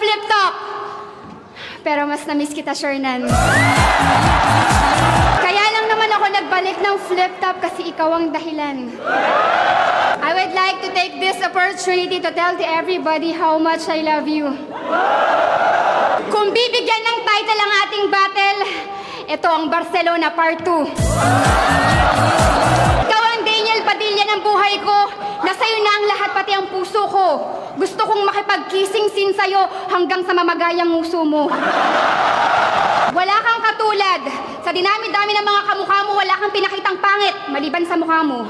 flip top. Pero mas na-miss kita, Shernan. Kaya lang naman ako nagbalik ng flip top kasi ikaw ang dahilan. I would like to take this opportunity to tell to everybody how much I love you. Kung bibigyan ng title ang ating battle, ito ang Barcelona Part 2. Ikaw ang Daniel Padilla ng buhay ko. Nasa'yo na ang lahat, pati ang puso ko. Gusto kong makipag-kissing scene sa'yo hanggang sa mamagayang nguso mo. Wala kang katulad. Sa dinami-dami ng mga kamukha mo, wala kang pinakitang pangit, maliban sa mukha mo.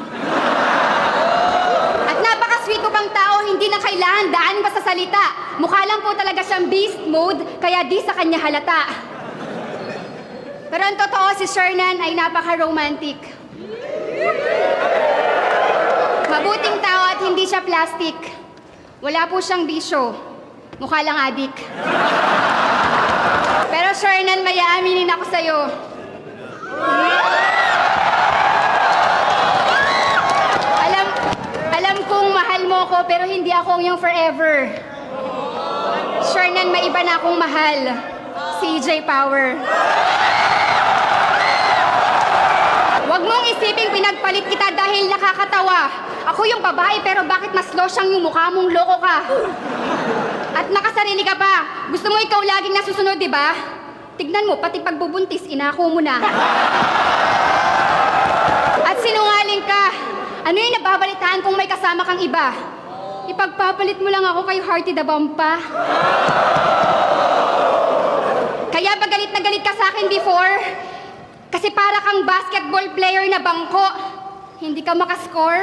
At napaka-sweet mo pang tao, hindi na kailangan daan pa sa salita. Mukha lang po talaga siyang beast mode, kaya di sa kanya halata. Pero ang totoo, si Shernan ay napaka-romantic. Mabuting tao at hindi siya plastic. Wala po siyang bisyo. Mukha lang adik. Pero Shernan, may aaminin ako sa'yo. Alam kong mahal mo ko, pero hindi ako yung forever. Shernan, may iba na akong mahal. CJ Power. Huwag mong isiping pinagpalit kita dahil nakakatawa. Ako yung babae, pero bakit mas losyang yung mukha mong loko ka? At nakasarili ka pa. Gusto mo ikaw laging nasusunod, di ba? Tignan mo, pati pagbubuntis, inako mo na. At sinungaling ka. Ano yung nababalitaan kung may kasama kang iba? Ipagpapalit mo lang ako kay Hearty the Bompa. Kaya ba galit na galit ka sa akin before? Kasi para kang basketball player na bangko. Hindi ka makascore.